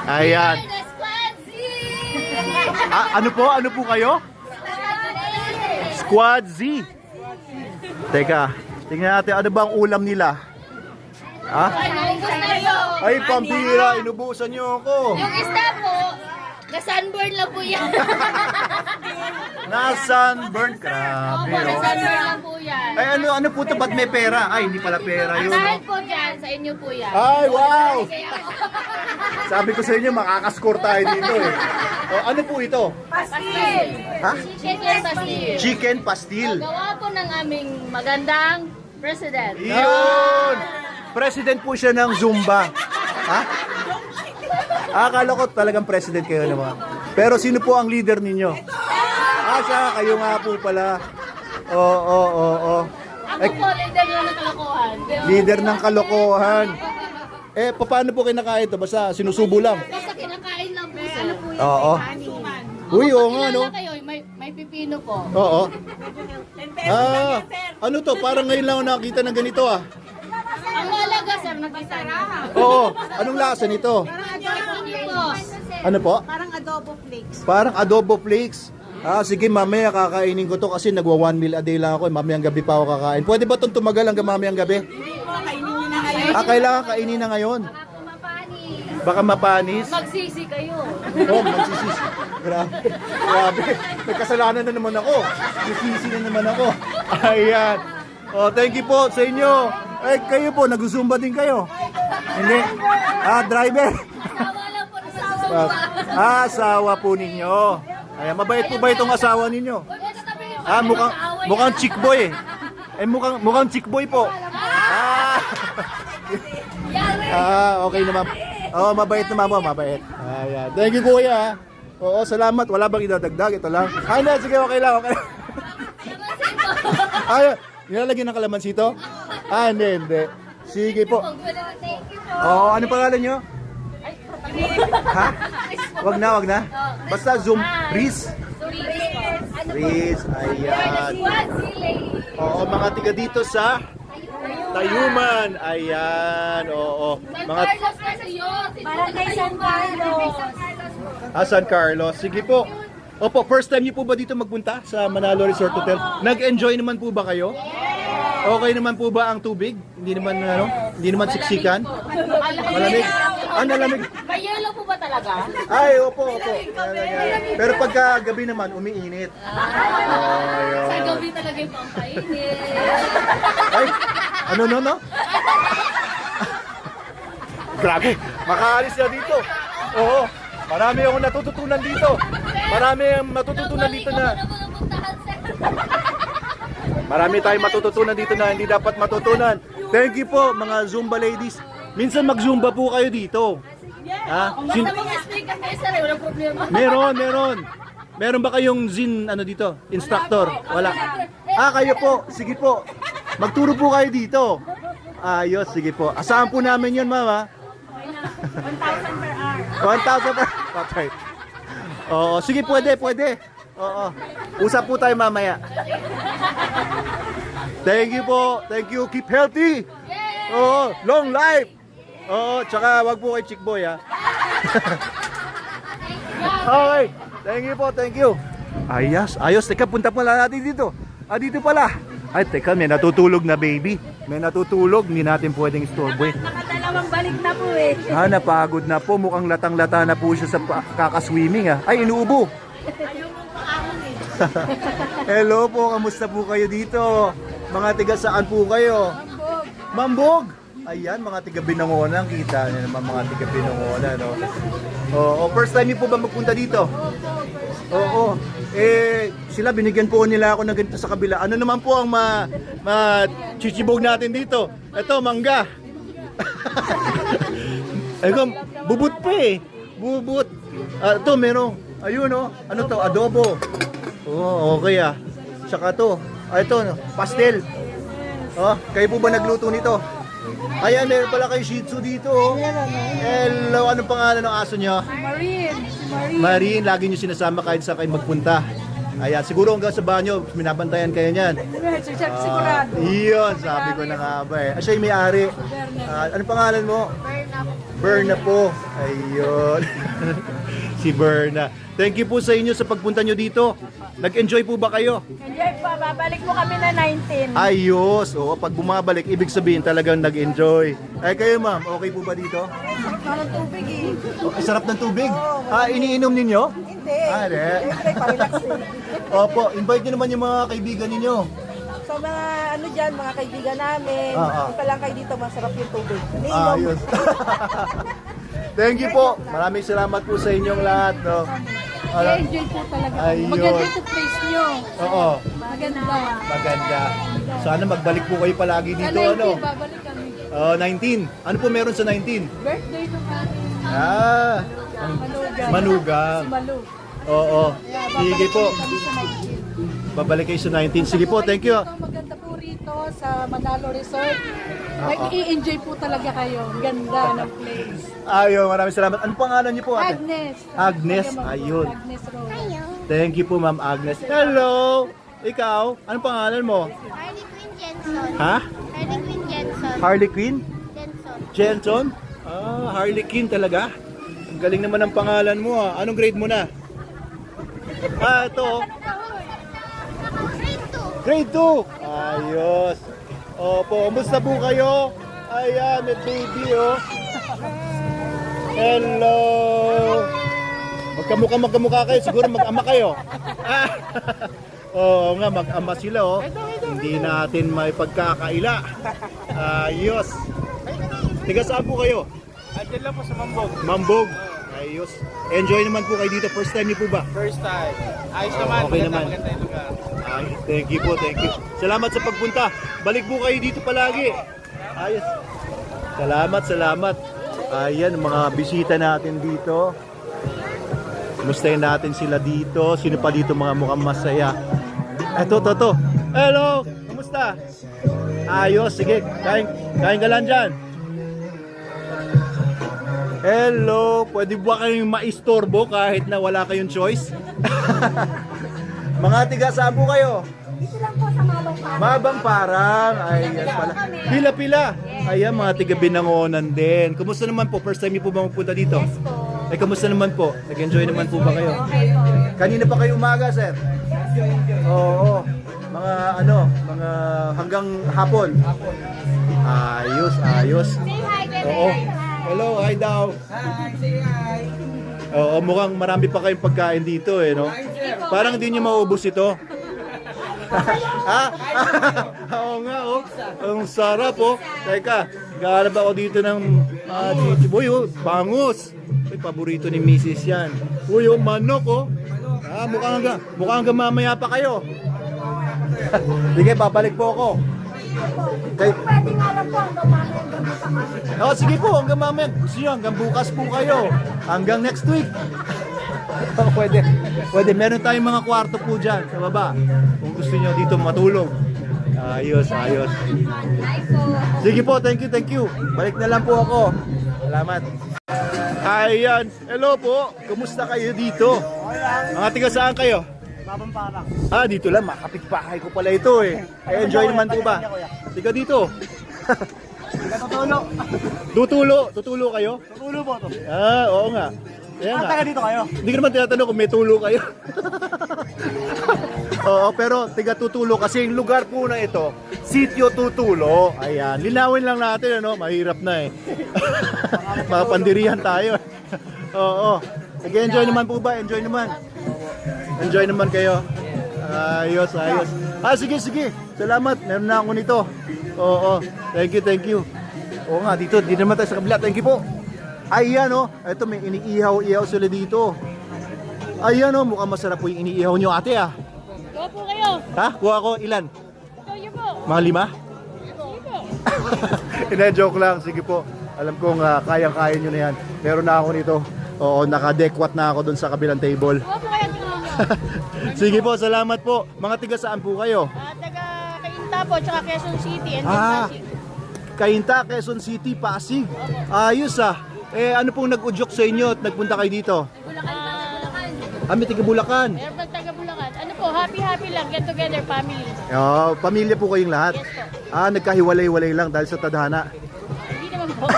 Ayan. Ano po? Ano po kayo? Squad Z. Teka, tingnan natin ano bang ulam nila. Ha? Ay, pambira, inubusan niyo ako. Yung isda po, na-sunburn lang po yan. Na-sunburn, grabe. Opo, na-sunburn lang po yan. Ay, ano po ito? Ba't may pera? Ay, hindi pala pera yun. Dahil po dyan, sa inyo po yan. Ay, wow! Sabi ko sa inyo, makakascore tayo dito eh. O, ano po ito? Pastil. Ha? Chicken pastil. Chicken pastil. Gawa po ng aming magandang president. Yun! President po siya ng Zumba. Ha? Akala ko talagang president kayo naman. Pero sino po ang leader ninyo? Siya, kayo nga po pala. Oo. Ako po, leader lang ng kalokohan. Leader ng kalokohan. Paano po kinakain ito? Basta sinusubo lang. Basta kinakain lang po sir. Oo. Uy, oo nga, no? Kilala kayo, may pipino po. Oo. Ano to? Parang ngayon lang ako nakakita ng ganito ah. Ang malaga sir, nakita na. Oo. Anong lasa nito? Ano po? Parang adobo flakes. Parang adobo flakes. Sige, mamaya kakainin ko to kasi nagwa 1 meal a day lang ako. Mamayang gabi pa ako kakain. Pwede ba itong tumagal hanggang mamayang gabi? Kainin nyo na ngayon. Kailangan kainin na ngayon. Baka mapanis. Magsisi kayo. Magsisisi. Grabe. May kasalanan na naman ako. Magsisisi na naman ako. Ayan. Thank you po sa inyo. Kayo po, nag-zumba din kayo. Hindi. Driver. Wala po na sa Asawa po ninyo. Ayan, mabait po ba itong asawa ninyo? Mukhang chick boy eh. Mukhang chick boy po. Okay naman. Mabait naman po, mabait. Ayan. Thank you kuya. Oo, salamat. Wala bang idadagdag? Ito lang. Hindi, sige, okay lang. Nilalagyan ng kalamansi to? Hindi. Sige po. Ano pangalan nyo? Ha? Wag na. Basta Zoom. Riz. Ayan. Mga tiga dito sa Tayuman. Ayan. Mga Parang kay San Carlos. San Carlos. Sige po. Opo, first time niyo po ba dito magpunta sa Manalo Resort Hotel? Nag-enjoy naman po ba kayo? Okay naman po ba ang tubig? Hindi naman siksikan? Malamig? Nalamig. May yellow po ba talaga? Ay, opo. Pero pagka gabi naman, umiinit. Sa gabi talaga yung pampainit. Ay, no? Grabe, makaalis na dito. Oo, marami akong natututunan dito. Marami tayong matututunan dito na hindi dapat matutunan. Thank you po mga Zumba ladies. Minsan mag-Zumba po kayo dito. Basta mag-explain ka kayo sir, walang problema. Meron. Meron ba kayong Zin dito? Instructor? Wala. Kayo po. Sige po. Magturo po kayo dito. Ayos, sige po. Asahan po namin 'yon, mama. 1,000 per hour. 1,000 per. Okay. Sige, pwede. Oo. Usap po tayo mamaya. Thank you po. Thank you. Keep healthy. Long life. Tsaka wag po kay chick boy ha. Okay. Thank you. Ayos. Teka, punta pala natin dito. Dito pala. Ay, teka, may natutulog na baby. Hindi natin pwedeng istorbo eh. Nakadalawang balik na po eh. Napagod na po. Mukhang latang-lata na po siya sa kakaswimming ha. Ay, inuubo. Hello po, kamusta po kayo dito? Mga tiga saan po kayo? Mambog. Ayan, mga tiga Binangonan. Kita niyo naman mga tiga Binangonan, no? First time niyo po ba magpunta dito? Oo. Sila binigyan po nila ako ng ganito sa kabila. Ano naman po ang chichibog natin dito? Ito, mangga. Bubut pa eh. Bubut. Ito, meron. Ayun, oh. Ano to? Adobo. Okay ah. Tsaka to. Ito, pastel. Kayo po ba nagluto nito? Ayan, meron pala kayo Shih Tzu dito. Hello, anong pangalan ng aso nyo? Marine, lagi nyo sinasama kahit saan kayo magpunta. Ayan, siguro hanggang sa banyo, minabantayan kayo niyan. Sigurado. Iyon, sabi ko na nga ba eh. Siya yung may-ari. Anong pangalan mo? Berna po. Ayun. Si Berna. Thank you po sa inyo sa pagpunta nyo dito. Nag-enjoy po ba kayo? Enjoy pa, babalik po kami na 19. Ayos. Oo, pag bumabalik, ibig sabihin talagang nag-enjoy. Ay kayo ma'am, okay po ba dito? Parang tubig eh. Oh, ay, sarap ng tubig. Iniinom ninyo? Hindi. Hindi. Siyempre, parelax eh. Opo, invite nyo naman yung mga kaibigan ninyo. So mga ano dyan, mga kaibigan namin, punta lang kayo dito, masarap yung tubig. Iniinom. Ayos. Thank you po. Maraming salamat po sa inyong lahat. No? I-enjoy po talaga. Ayun. Maganda ito place nyo. Oo, Maganda. maganda. Sana magbalik po kayo palagi dito. Ano? Babalik kami. 19. Ano po meron sa 19? Birthday ng aming Manugang. Malu. Oo. Sige po. Kami sa Nigeria. Babalik kayo sa 19. Sige po, thank you. Ito, maganda po rito sa Manalo Resort. Mag-i-enjoy po talaga kayo. Ganda ng place. Ayun, maraming salamat. Ano pangalan niyo po, ate? Agnes. Agnes, Taga Magpul, ayun. Agnes Rose. Thank you po, Ma'am Agnes. Hello! Ikaw, anong pangalan mo? Harley Quinn Jenson. Ha? Harley Quinn Jenson. Harley Quinn? Jenson. Jenson? Harley Quinn talaga? Ang galing naman ng pangalan mo ah. Anong grade mo na? Ito. Grade 2. Grade 2. Ayos. Opo, kumusta po kayo? Ayan, may baby oh. Hello. Magkamukha kayo, siguro mag-ama kayo. Oo nga, mag-ama sila oh. Hindi natin may pagkakaila. Ayos. Tiga saan po kayo? Andyan lang po sa Mambog. Mambog. Ayos. Enjoy naman po kayo dito. First time niyo po ba? First time. Ayos naman. Okay maganda, naman. Maganda yung lugar. Ay, thank you po, thank you. Salamat sa pagpunta. Balik po kayo dito palagi. Ayos. Salamat. Ayan, mga bisita natin dito. Kumustahin natin sila dito. Sino pa dito mga mukhang masaya? Eto. Hello! Kumusta? Ayos, sige. Kain ka lang dyan. Hello! Pwede ba kayong maistorbo kahit na wala kayong choice? Mga tiga, saan po kayo? Dito lang po sa Mabang Parang. Mabang Parang. Ayan pala. Pila-pila. Ayan, mga tiga Binangonan din. Kumusta naman po? First time niyo po ba magpunta dito? Yes po. Eh, kamusta naman po? Nag-enjoy naman po ba kayo? Okay po. Kanina pa kayo umaga, sir? Oo. Mga hanggang hapon. Ayos. Say hi, Bebe. Oo. Hello, hi daw. Oo, mukhang marami pa kayong pagkain dito eh, no? Parang hindi nyo maubos ito. Ha? Oo nga, oh. Ang sarap, oh. Teka, gahanap ako dito ng boy, oh, bangus. Ay, paborito ni Mrs. yan. Uy, oh, manok, oh. Mukhang hanggang mamaya pa kayo. Sige, babalik po ako. Pwede nga lang po hanggang mamaya hanggang bukas. Oh, sige po, hanggang mamaya. Gusto nyo, hanggang bukas po kayo. Hanggang next week. Pwede. Meron tayong mga kwarto po dyan sa baba. Kung gusto nyo dito matulog. Ayos. Hi po. Sige po, thank you. Balik na lang po ako. Salamat. Ayan. Hello po. Kumusta kayo dito? Mga tiga saan kayo? Mabang Parang. Dito lang. Makapitbahay ko pala ito eh. Enjoy naman po ba? Tiga dito. Tutulo kayo? Tutulo po to. Oo nga. Kaya nga. Taga dito kayo. Hindi ko naman tinatanong kung may tulo kayo. Oo, pero tiga Tutulo kasi yung lugar po na ito, Sitio Tutulo. Ayan, linawin lang natin, ano? Mahirap na eh. Makapandirihan tayo. Oo. Nag-enjoy naman po ba? Enjoy naman kayo. Ayos. Sige. Salamat. Meron na ako nito. Oo. Thank you. Oo nga, dito naman tayo sa kabila. Thank you po. Ayan oh, ito may iniihaw sila dito. Ayan oh, mukhang masarap po yung iniihaw nyo ate ah. Go po kayo. Ha? Kuha ko ilan? Kayo po. Mga 5? Sige po. Hindi, joke lang. Sige po. Alam kong kayang-kaya nyo na yan. Meron na ako nito. Oo, naka-dekwat na ako dun sa kabilang table. Go po kayo. Sige po, salamat po. Mga tiga saan po kayo? Taga Cainta po, tsaka Quezon City and Pasig. Cainta, Quezon City, Pasig. Ayos ah. Ano pong nag-udyok sa inyo at nagpunta kayo dito? Bulacan. May tiga Bulacan. Meron pag taga Bulacan. Ano po, happy lang, get together, family. Pamilya po kayong lahat? Yes po. Nagkahiwalay-walay lang dahil sa tadhana. Hindi naman po.